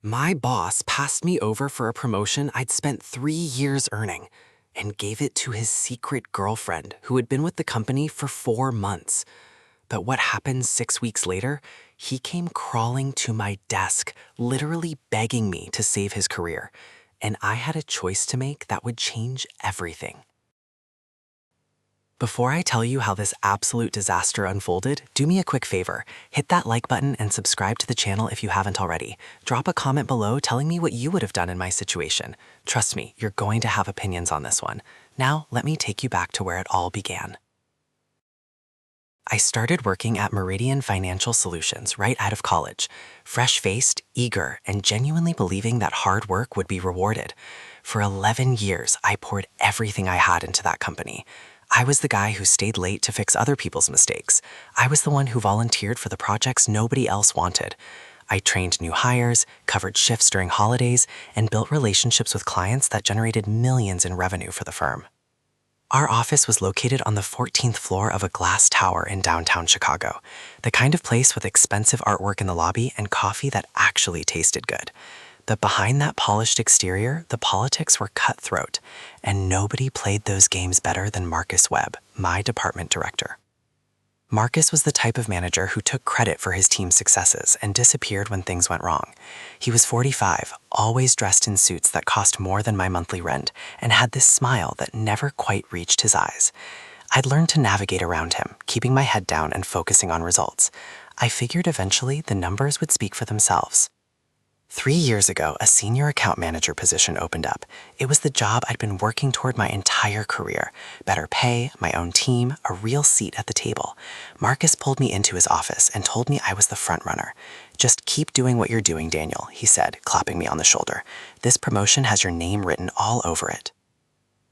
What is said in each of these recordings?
My boss passed me over for a promotion I'd spent 3 years earning and gave it to his secret girlfriend who had been with the company for 4 months. But what happened 6 weeks later? He came crawling to my desk, literally begging me to save his career. And I had a choice to make that would change everything. Before I tell you how this absolute disaster unfolded, do me a quick favor. Hit that like button and subscribe to the channel if you haven't already. Drop a comment below telling me what you would have done in my situation. Trust me, you're going to have opinions on this one. Now, let me take you back to where it all began. I started working at Meridian Financial Solutions right out of college, fresh-faced, eager, and genuinely believing that hard work would be rewarded. For 11 years, I poured everything I had into that company. I was the guy who stayed late to fix other people's mistakes. I was the one who volunteered for the projects nobody else wanted. I trained new hires, covered shifts during holidays, and built relationships with clients that generated millions in revenue for the firm. Our office was located on the 14th floor of a glass tower in downtown Chicago, the kind of place with expensive artwork in the lobby and coffee that actually tasted good. But behind that polished exterior, the politics were cutthroat, and nobody played those games better than Marcus Webb, my department director. Marcus was the type of manager who took credit for his team's successes and disappeared when things went wrong. He was 45, always dressed in suits that cost more than my monthly rent, and had this smile that never quite reached his eyes. I'd learned to navigate around him, keeping my head down and focusing on results. I figured eventually the numbers would speak for themselves. 3 years ago, a senior account manager position opened up. It was the job I'd been working toward my entire career. Better pay, my own team, a real seat at the table. Marcus pulled me into his office and told me I was the front runner. "Just keep doing what you're doing, Daniel," he said, clapping me on the shoulder. "This promotion has your name written all over it."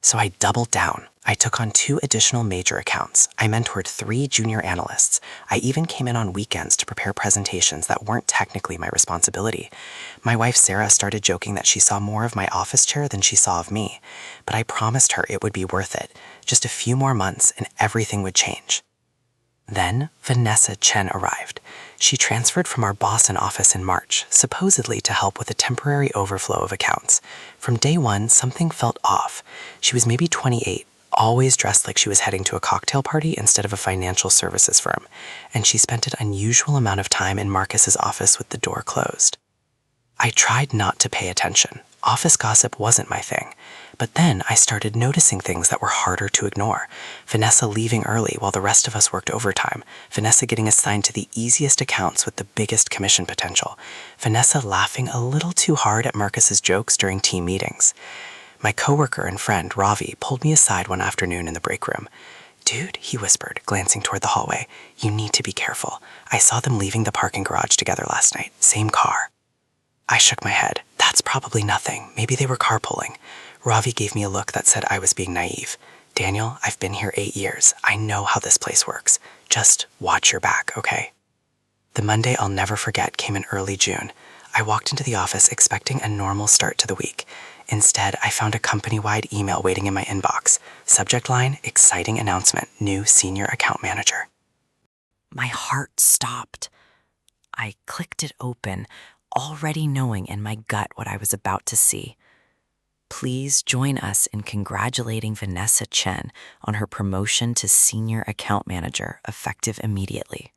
So I doubled down. I took on 2 additional major accounts. I mentored 3 junior analysts. I even came in on weekends to prepare presentations that weren't technically my responsibility. My wife Sarah started joking that she saw more of my office chair than she saw of me, but I promised her it would be worth it. Just a few more months and everything would change. Then Vanessa Chen arrived. She transferred from our Boston office in March, supposedly to help with a temporary overflow of accounts. From day one, something felt off. She was maybe 28, always dressed like she was heading to a cocktail party instead of a financial services firm, and she spent an unusual amount of time in Marcus's office with the door closed. I tried not to pay attention. Office gossip wasn't my thing. But then I started noticing things that were harder to ignore. Vanessa leaving early while the rest of us worked overtime. Vanessa getting assigned to the easiest accounts with the biggest commission potential. Vanessa laughing a little too hard at Marcus's jokes during team meetings. My coworker and friend, Ravi, pulled me aside one afternoon in the break room. "Dude," he whispered, glancing toward the hallway, "you need to be careful. I saw them leaving the parking garage together last night. Same car." I shook my head. "That's probably nothing. Maybe they were carpooling." Ravi gave me a look that said I was being naive. "Daniel, I've been here 8 years. I know how this place works. Just watch your back, okay?" The Monday I'll never forget came in early June. I walked into the office expecting a normal start to the week. Instead, I found a company-wide email waiting in my inbox. Subject line, exciting announcement, new senior account manager. My heart stopped. I clicked it open, already knowing in my gut what I was about to see. Please join us in congratulating Vanessa Chen on her promotion to Senior Account Manager, effective immediately.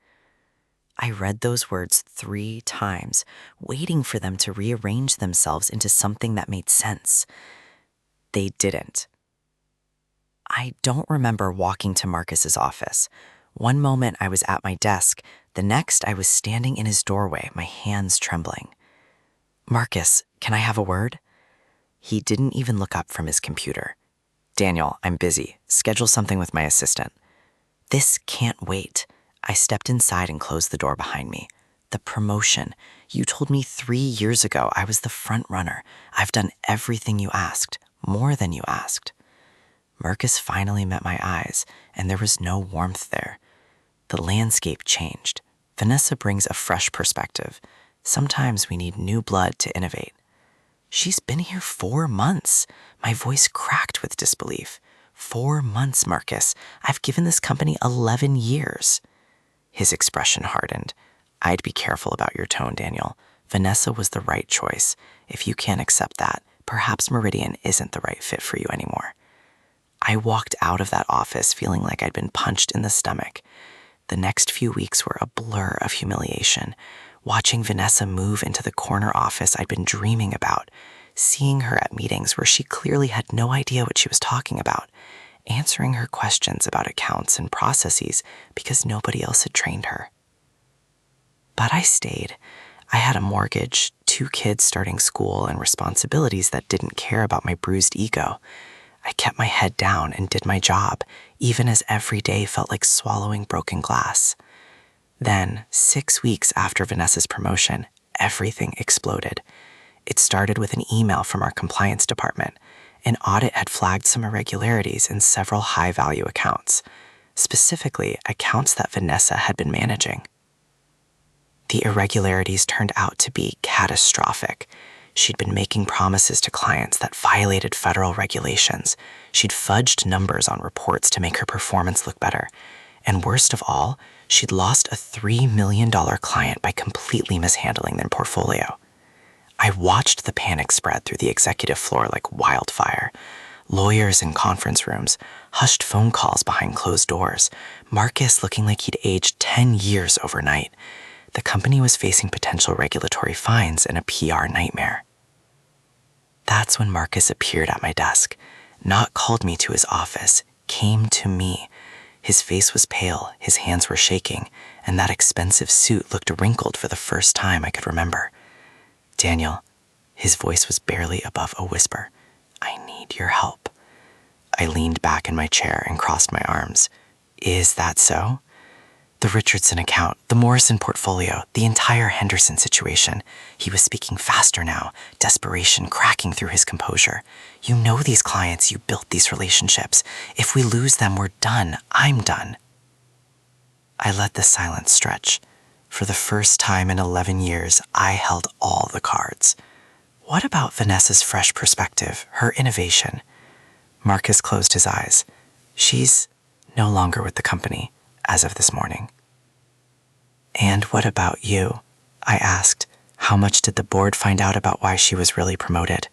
I read those words 3 times, waiting for them to rearrange themselves into something that made sense. They didn't. I don't remember walking to Marcus's office. One moment I was at my desk, the next I was standing in his doorway, my hands trembling. "Marcus, can I have a word?" He didn't even look up from his computer. "Daniel, I'm busy. Schedule something with my assistant." This can't wait. I stepped inside and closed the door behind me. "The promotion. You told me 3 years ago I was the front runner. I've done everything you asked, more than you asked." Marcus finally met my eyes, and there was no warmth there. The landscape changed. Vanessa brings a fresh perspective. Sometimes we need new blood to innovate. "She's been here 4 months. My voice cracked with disbelief. 4 months, Marcus. I've given this company 11 years. His expression hardened. "I'd be careful about your tone, Daniel. Vanessa was the right choice. If you can't accept that, perhaps Meridian isn't the right fit for you anymore. I walked out of that office feeling like I'd been punched in the stomach. The next few weeks were a blur of humiliation. Watching Vanessa move into the corner office I'd been dreaming about, seeing her at meetings where she clearly had no idea what she was talking about, answering her questions about accounts and processes because nobody else had trained her. But I stayed. I had a mortgage, 2 kids starting school, and responsibilities that didn't care about my bruised ego. I kept my head down and did my job, even as every day felt like swallowing broken glass. Then, 6 weeks after Vanessa's promotion, everything exploded. It started with an email from our compliance department. An audit had flagged some irregularities in several high-value accounts, specifically accounts that Vanessa had been managing. The irregularities turned out to be catastrophic. She'd been making promises to clients that violated federal regulations. She'd fudged numbers on reports to make her performance look better. And worst of all, she'd lost a $3 million client by completely mishandling their portfolio. I watched the panic spread through the executive floor like wildfire. Lawyers in conference rooms, hushed phone calls behind closed doors, Marcus looking like he'd aged 10 years overnight. The company was facing potential regulatory fines and a PR nightmare. That's when Marcus appeared at my desk, not called me to his office, came to me. His face was pale, his hands were shaking, and that expensive suit looked wrinkled for the first time I could remember. "Daniel," his voice was barely above a whisper, "I need your help." I leaned back in my chair and crossed my arms. "Is that so?" "The Richardson account, the Morrison portfolio, the entire Henderson situation." He was speaking faster now, desperation cracking through his composure. "You know these clients, you built these relationships. If we lose them, we're done. I'm done." I let the silence stretch. For the first time in 11 years, I held all the cards. What about Vanessa's fresh perspective, her innovation? Marcus closed his eyes. "She's no longer with the company, as of this morning." "And what about you?" I asked. "How much did the board find out about why she was really promoted?"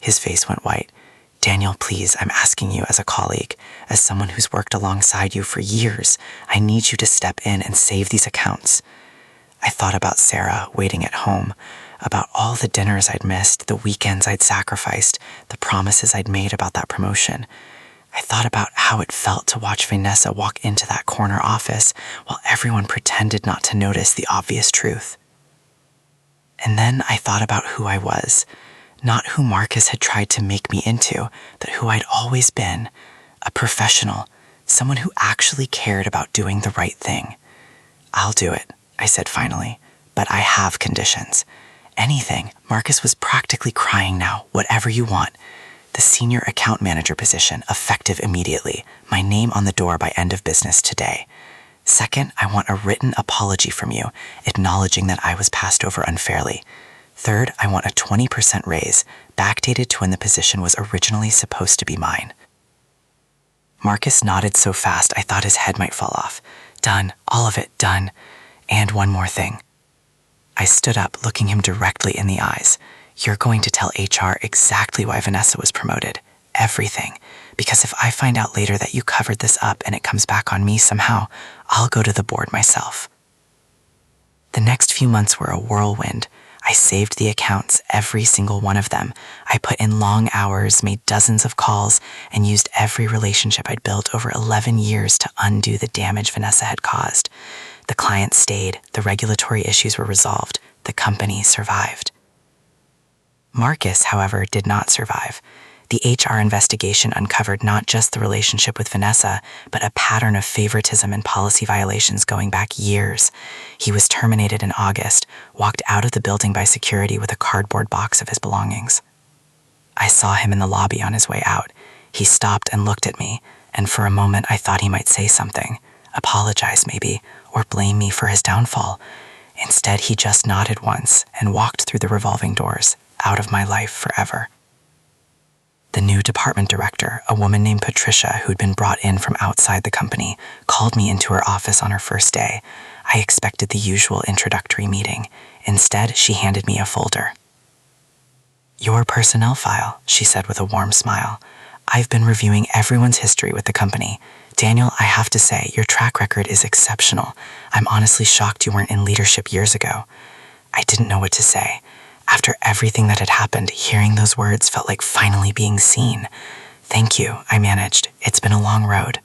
His face went white. "Daniel, please, I'm asking you as a colleague, as someone who's worked alongside you for years. I need you to step in and save these accounts." I thought about Sarah waiting at home, about all the dinners I'd missed, the weekends I'd sacrificed, the promises I'd made about that promotion. I thought about how it felt to watch Vanessa walk into that corner office while everyone pretended not to notice the obvious truth. And then I thought about who I was, not who Marcus had tried to make me into, but who I'd always been, a professional, someone who actually cared about doing the right thing. "I'll do it," I said finally, "but I have conditions." "Anything." Marcus was practically crying now. "Whatever you want." "The senior account manager position, effective immediately. My name on the door by end of business today. Second, I want a written apology from you, acknowledging that I was passed over unfairly. Third, I want a 20% raise, backdated to when the position was originally supposed to be mine." Marcus nodded so fast I thought his head might fall off. "Done. All of it done. And one more thing." I stood up, looking him directly in the eyes. "You're going to tell HR exactly why Vanessa was promoted. Everything. Because if I find out later that you covered this up and it comes back on me somehow, I'll go to the board myself." The next few months were a whirlwind. I saved the accounts, every single one of them. I put in long hours, made dozens of calls, and used every relationship I'd built over 11 years to undo the damage Vanessa had caused. The clients stayed, the regulatory issues were resolved, the company survived. Marcus, however, did not survive. The HR investigation uncovered not just the relationship with Vanessa, but a pattern of favoritism and policy violations going back years. He was terminated in August, walked out of the building by security with a cardboard box of his belongings. I saw him in the lobby on his way out. He stopped and looked at me, and for a moment I thought he might say something, apologize maybe, or blame me for his downfall. Instead, he just nodded once and walked through the revolving doors, out of my life forever. The new department director, a woman named Patricia who'd been brought in from outside the company, called me into her office on her first day. I expected the usual introductory meeting. Instead, she handed me a folder. "Your personnel file," she said with a warm smile. "I've been reviewing everyone's history with the company. Daniel, I have to say, your track record is exceptional. I'm honestly shocked you weren't in leadership years ago." I didn't know what to say. After everything that had happened, hearing those words felt like finally being seen. "Thank you," I managed. "It's been a long road."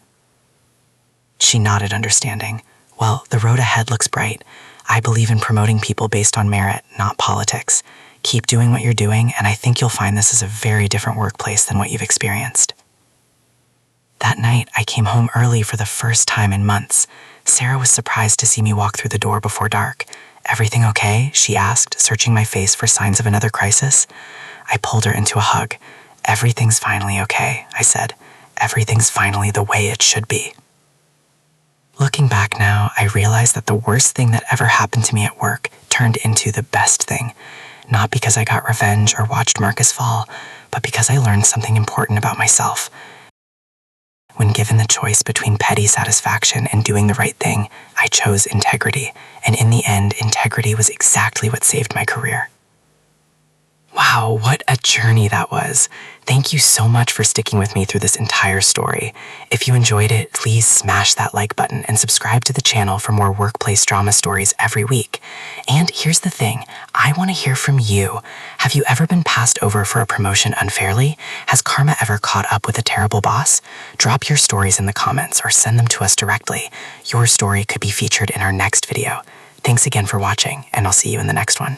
She nodded, understanding. "Well, the road ahead looks bright. I believe in promoting people based on merit, not politics. Keep doing what you're doing, and I think you'll find this is a very different workplace than what you've experienced." That night, I came home early for the first time in months. Sarah was surprised to see me walk through the door before dark. "Everything okay?" she asked, searching my face for signs of another crisis. I pulled her into a hug. "Everything's finally okay," I said. "Everything's finally the way it should be." Looking back now, I realize that the worst thing that ever happened to me at work turned into the best thing. Not because I got revenge or watched Marcus fall, but because I learned something important about myself. When given the choice between petty satisfaction and doing the right thing, I chose integrity. And in the end, integrity was exactly what saved my career. Wow, what a journey that was. Thank you so much for sticking with me through this entire story. If you enjoyed it, please smash that like button and subscribe to the channel for more workplace drama stories every week. And here's the thing, I want to hear from you. Have you ever been passed over for a promotion unfairly? Has karma ever caught up with a terrible boss? Drop your stories in the comments or send them to us directly. Your story could be featured in our next video. Thanks again for watching, and I'll see you in the next one.